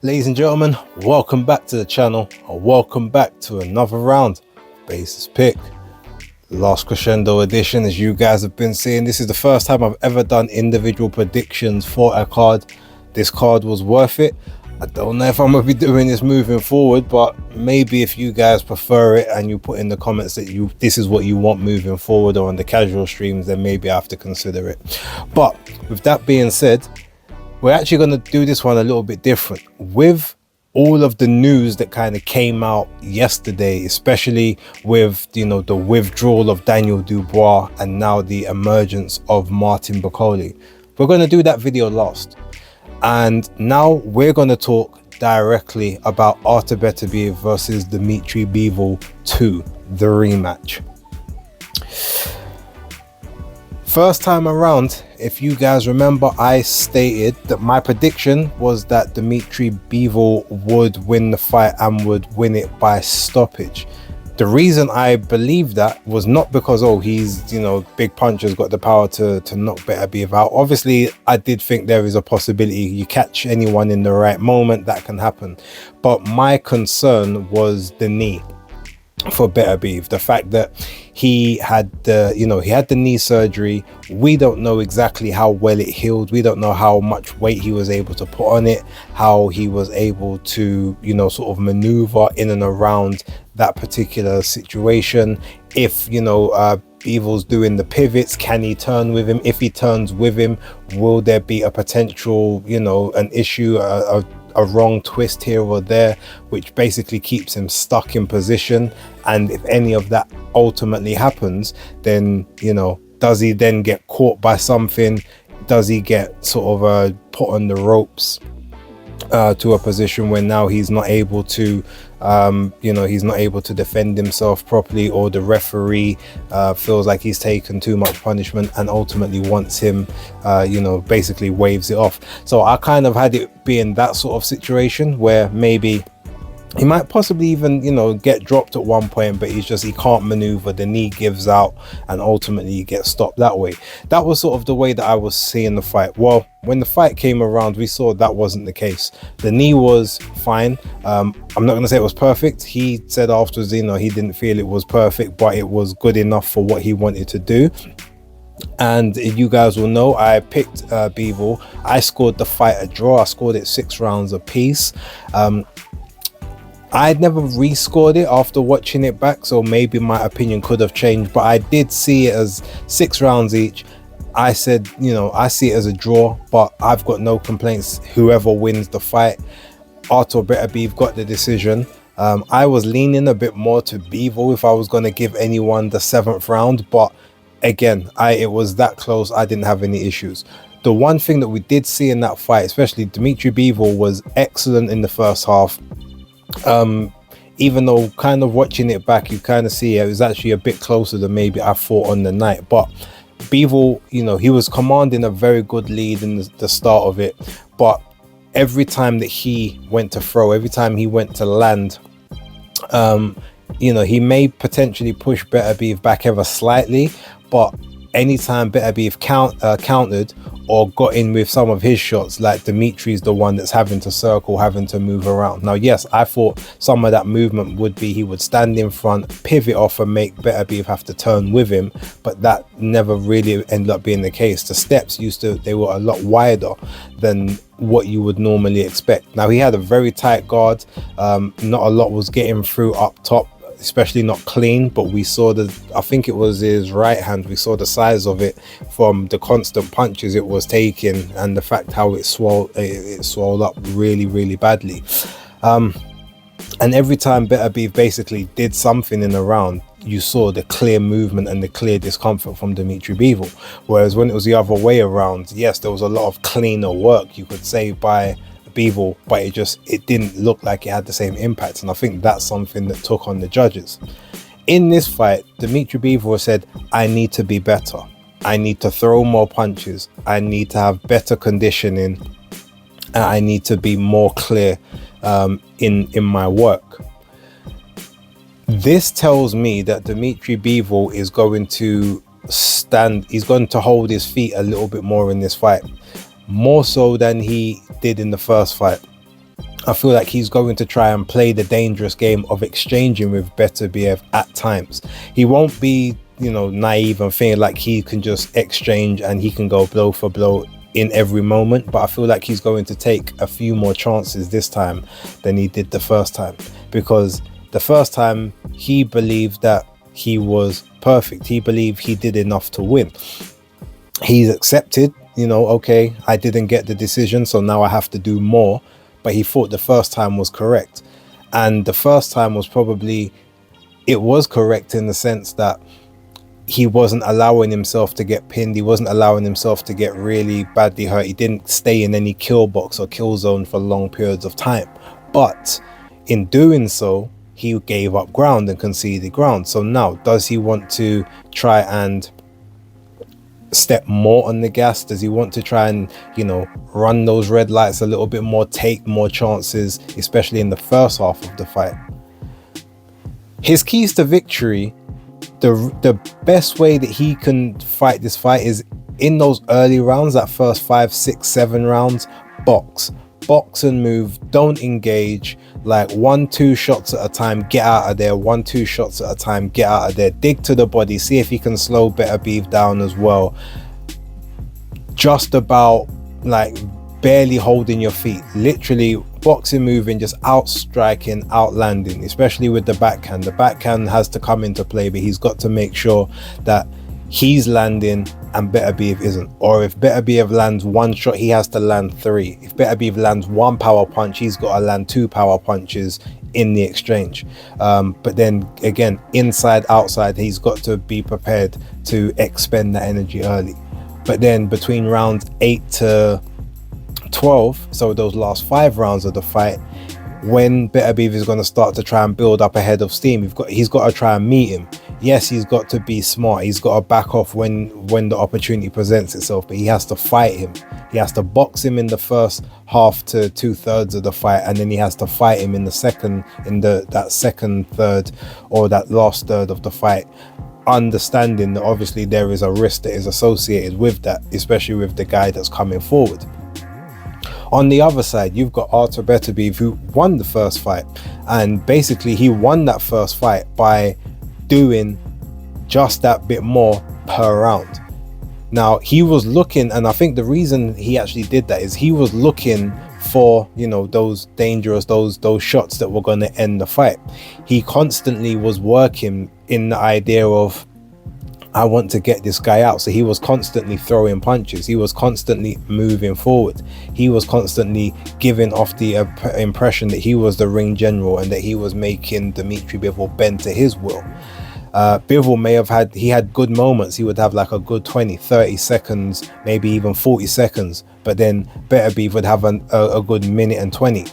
Ladies and gentlemen, welcome back to the channel, or welcome back to another round. Basis pick, last crescendo edition. As you guys have been seeing, this is the first time I've ever done individual predictions for a card. This card was worth it. I don't know if I'm gonna be doing this moving forward, but maybe if you guys prefer it and you put in the comments that this is what you want moving forward, or on the casual streams, then maybe I have to consider it. But with that being said, we're actually going to do this one a little bit different with all of the news that kind of came out yesterday, especially with, the withdrawal of Daniel Dubois and now the emergence of Martin Bakole. We're going to do that video last, and now we're going to talk directly about Artur Beterbiev versus Dmitry Bivol 2, the rematch. First time around, if you guys remember, I stated that my prediction was that Dmitry Bivol would win the fight and would win it by stoppage. The reason I believed that was not because, he's, big puncher's got the power to knock Beterbiev out. Obviously, I did think there is a possibility you catch anyone in the right moment, that can happen. But my concern was the knee for Beterbiev, the fact that he had the knee surgery. We don't know exactly how well it healed. We don't know how much weight he was able to put on it, how he was able to sort of maneuver in and around that particular situation. If Bivol's doing the pivots, can he turn with him? If he turns with him, will there be a potential an issue, a wrong twist here or there, which basically keeps him stuck in position? And if any of that ultimately happens, then does he then get caught by something? Does he get sort of put on the ropes to a position where now he's not able to he's not able to defend himself properly, or the referee feels like he's taken too much punishment and ultimately wants him basically waves it off. So I kind of had it being that sort of situation where maybe he might possibly even get dropped at one point, but he can't maneuver, the knee gives out, and ultimately he gets stopped that way. That was sort of the way that I was seeing the fight. Well, when the fight came around, we saw that wasn't the case. The knee was fine. I'm not going to say it was perfect. He said afterwards he didn't feel it was perfect, but it was good enough for what he wanted to do. And you guys will know I picked Bivol. I scored the fight a draw. I scored it 6 rounds apiece. I'd never rescored it after watching it back, so maybe my opinion could have changed, but I did see it as 6 rounds each. I said, I see it as a draw, but I've got no complaints whoever wins the fight. Artur Beterbiev got the decision. I was leaning a bit more to Bivol if I was going to give anyone the 7th round, but again, it was that close. I didn't have any issues. The one thing that we did see in that fight, especially Dmitry Bivol, was excellent in the first half. Even though kind of watching it back, you kind of see it was actually a bit closer than maybe I thought on the night. But Bivol, he was commanding a very good lead in the start of it, but every time that he went to throw, every time he went to land, he may potentially push Beterbiev back ever slightly, but anytime Beterbiev countered or got in with some of his shots, like Dimitri's the one that's having to circle, having to move around. Now, yes, I thought some of that movement would be he would stand in front, pivot off, and make Beterbiev have to turn with him, but that never really ended up being the case. The steps they were a lot wider than what you would normally expect. Now, he had a very tight guard. Not a lot was getting through up top, especially not clean, but we saw I think it was his right hand, we saw the size of it from the constant punches it was taking and the fact how it swelled up really, really badly. And every time Beterbiev basically did something in the round, you saw the clear movement and the clear discomfort from Dmitry Bivol. Whereas when it was the other way around, yes, there was a lot of cleaner work, you could say, by Bivol, but it didn't look like it had the same impact, and I think that's something that took on the judges. In this fight, Dmitry Bivol said, I need to be better, I need to throw more punches, I need to have better conditioning, and I need to be more clear in my work. This tells me that Dmitry Bivol is going to he's going to hold his feet a little bit more in this fight, more so than he did in the first fight. I feel like he's going to try and play the dangerous game of exchanging with Beterbiev at times. He won't be, naive and feeling like he can just exchange and he can go blow for blow in every moment, but I feel like he's going to take a few more chances this time than he did the first time, because the first time he believed that he was perfect. He believed he did enough to win. He's accepted, okay, I didn't get the decision, so now I have to do more. But he thought the first time was correct. And the first time was probably, it was correct in the sense that he wasn't allowing himself to get pinned. He wasn't allowing himself to get really badly hurt. He didn't stay in any kill box or kill zone for long periods of time. But in doing so, he gave up ground and conceded ground. So now, does he want to try and step more on the gas? Does he want to try and run those red lights a little bit more, take more chances, especially in the first half of the fight? His keys to victory, the best way that he can fight this fight is in those early rounds, that first 5, 6, 7 rounds. Box and move, don't engage, like 1-2 shots at a time, get out of there, 1-2 shots at a time, get out of there, dig to the body, see if you can slow Beterbiev down as well. Just about like barely holding your feet, literally boxing, moving, just out striking, out landing, especially with the backhand. The backhand has to come into play, but he's got to make sure that he's landing and Beterbiev isn't. Or if Beterbiev lands one shot, he has to land 3. If Beterbiev lands 1 power punch, he's got to land 2 power punches in the exchange. But then again, inside, outside, he's got to be prepared to expend that energy early. But then between rounds 8 to 12, so those last 5 rounds of the fight, when Beterbiev is going to start to try and build up a head of steam, he's got to try and meet him. Yes, he's got to be smart. He's got to back off when the opportunity presents itself, but he has to fight him. He has to box him in the first half to 2/3 of the fight, and then he has to fight him in the second, that second third, or that last third of the fight, understanding that obviously there is a risk that is associated with that, especially with the guy that's coming forward. On the other side, you've got Artur Beterbiev, who won the first fight, and basically he won that first fight by doing just that bit more per round. Now he was looking, and I think the reason he actually did that is he was looking for those dangerous, those shots that were going to end the fight. He constantly was working in the idea of, I want to get this guy out. So he was constantly throwing punches, he was constantly moving forward, he was constantly giving off the impression that he was the ring general and that he was making Dmitry Bivol bend to his will. Bivol may have had good moments. He would have like a good 20-30 seconds, maybe even 40 seconds, but then Beterbiev would have a good minute and 20,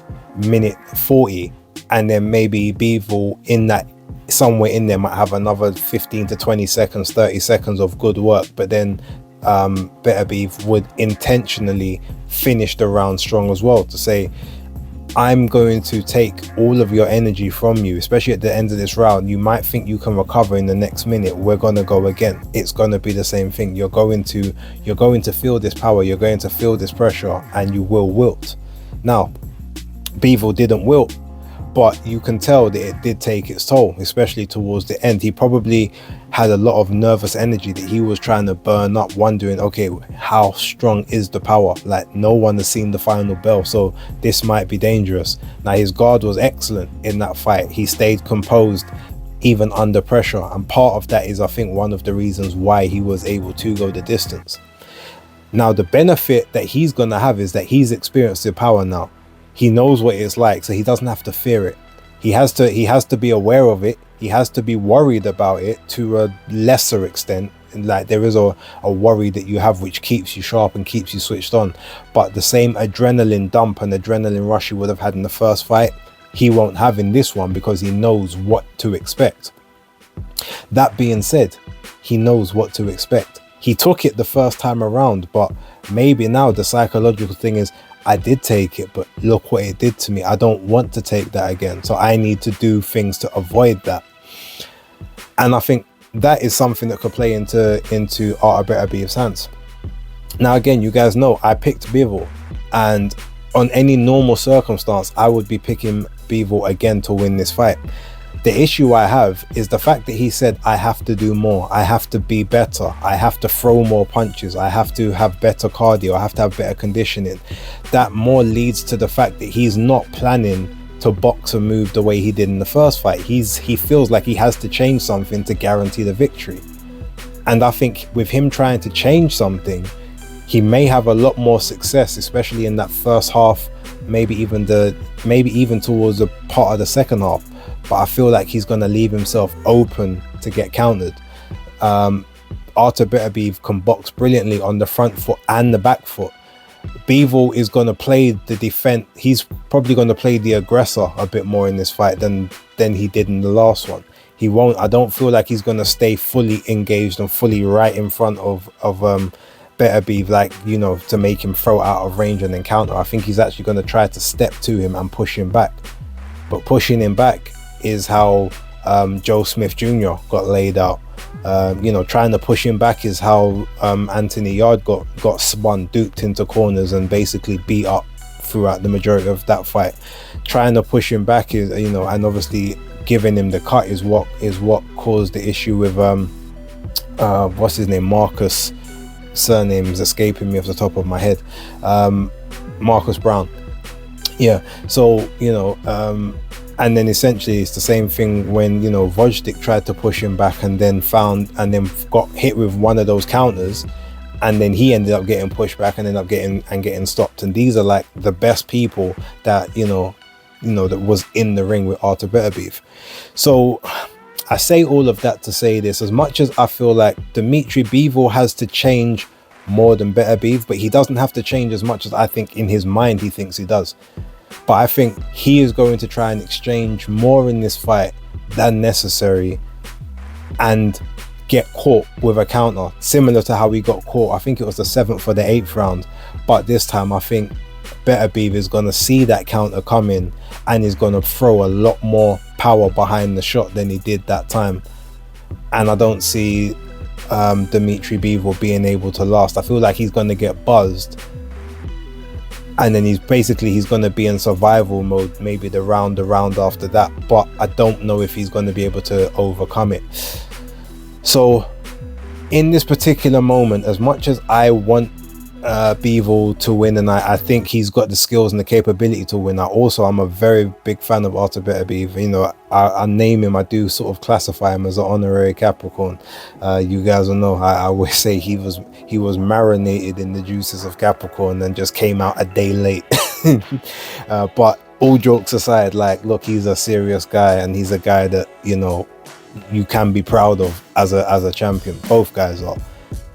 minute 40, and then maybe Bivol in that, somewhere in there, might have another 15 to 20 seconds, 30 seconds of good work, but then Beterbiev would intentionally finish the round strong as well, to say, I'm going to take all of your energy from you, especially at the end of this round. You might think you can recover in the next minute. We're going to go again. It's going to be the same thing. You're going to feel this power. You're going to feel this pressure, and you will wilt. Now, Bivol didn't wilt, but you can tell that it did take its toll, especially towards the end. He probably had a lot of nervous energy that he was trying to burn up, wondering, okay, how strong is the power? Like, no one has seen the final bell, so this might be dangerous. Now, his guard was excellent in that fight. He stayed composed even under pressure, and part of that is, I think, one of the reasons why he was able to go the distance. Now, the benefit that he's going to have is that he's experienced the power now. He knows what it's like, so he doesn't have to fear it. He has to be aware of it. He has to be worried about it to a lesser extent. Like, there is a worry that you have which keeps you sharp and keeps you switched on. But the same adrenaline dump and adrenaline rush he would have had in the first fight, he won't have in this one, because he knows what to expect. That being said, he knows what to expect. He took it the first time around, but maybe now the psychological thing is, I did take it, but look what it did to me. I don't want to take that again. So I need to do things to avoid that. And I think that is something that could play into Artur Beterbiev's hands. Now, again, you guys know I picked Bivol, and on any normal circumstance, I would be picking Bivol again to win this fight. The issue I have is the fact that he said, I have to do more, I have to be better, I have to throw more punches, I have to have better cardio, I have to have better conditioning. That more leads to the fact that he's not planning to box and move the way he did in the first fight. He feels like he has to change something to guarantee the victory. And I think with him trying to change something, he may have a lot more success, especially in that first half, maybe even towards the part of the second half. But I feel like he's going to leave himself open to get countered. Artur Beterbiev can box brilliantly on the front foot and the back foot. Bivol is going to play the defense. He's probably going to play the aggressor a bit more in this fight than he did in the last one. He won't. I don't feel like he's going to stay fully engaged and fully right in front of Beterbiev, like, you know, to make him throw out of range and then counter. I think he's actually going to try to step to him and push him back. But pushing him back is how Joe Smith Jr. got laid out. You know, trying to push him back is how Anthony Yarde got spun, duped into corners and basically beat up throughout the majority of that fight. Trying to push him back is, you know, and obviously giving him the cut is what caused the issue with what's his name, Marcus, surname is escaping me off the top of my head, Marcus Brown. Yeah, so, you know, and then essentially it's the same thing when, you know, Vojtic tried to push him back and then got hit with one of those counters, and then he ended up getting pushed back and ended up getting stopped. And these are like the best people that, you know, that was in the ring with Artur Beterbiev. So I say all of that to say this: as much as I feel like Dmitry Bivol has to change more than Beterbiev, but he doesn't have to change as much as I think in his mind he thinks he does. But I think he is going to try and exchange more in this fight than necessary and get caught with a counter, similar to how he got caught, I think it was the 7th or the 8th round. But this time I think Beterbiev is going to see that counter coming and is going to throw a lot more power behind the shot than he did that time. And I don't see Dmitry Bivol being able to last. I feel like he's going to get buzzed, and then he's going to be in survival mode maybe the round after that. But I don't know if he's going to be able to overcome it. So in this particular moment, as much as I want Bivol to win, and I think he's got the skills and the capability to win, I'm a very big fan of Artur Beterbiev. You know, I name him, I do sort of classify him as an honorary Capricorn. You guys will know, I always say he was marinated in the juices of Capricorn and just came out a day late. But all jokes aside, like, look, he's a serious guy, and he's a guy that, you know, you can be proud of as a champion. Both guys are.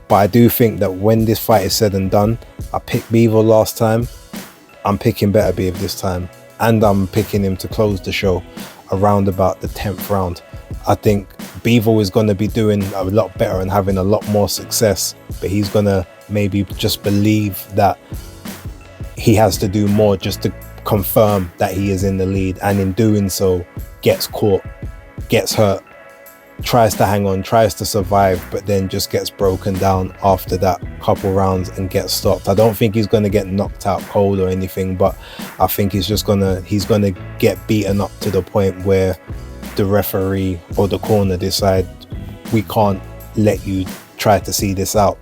But I do think that when this fight is said and done, I picked Bivol last time, I'm picking Beterbiev this time, and I'm picking him to close the show around about the 10th round. I think Bivol is going to be doing a lot better and having a lot more success, but he's going to maybe just believe that he has to do more just to confirm that he is in the lead, and in doing so gets caught, gets hurt, tries to hang on, tries to survive, but then just gets broken down after that couple rounds and gets stopped. I don't think he's going to get knocked out cold or anything, but I think he's going to get beaten up to the point where the referee or the corner decide, we can't let you try to see this out.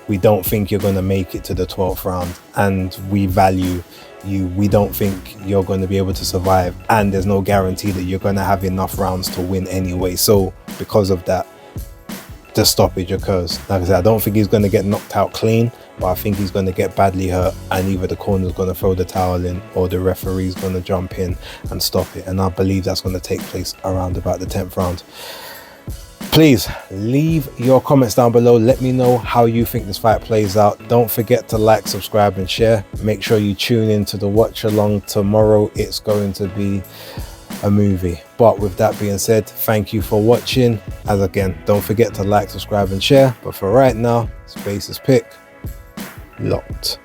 We don't think you're going to make it to the 12th round, and we value you. We don't think you're going to be able to survive, and there's no guarantee that you're going to have enough rounds to win anyway. So because of that, the stoppage occurs. Like I said, I don't think he's going to get knocked out clean, but I think he's going to get badly hurt, and either the corner's going to throw the towel in or the referee's going to jump in and stop it. And I believe that's going to take place around about the 10th round. Please leave your comments down below. Let me know how you think this fight plays out. Don't forget to like, subscribe and share. Make sure you tune in to the watch along tomorrow. It's going to be a movie. But with that being said, thank you for watching. As again, don't forget to like, subscribe and share. But for right now, Space's pick locked.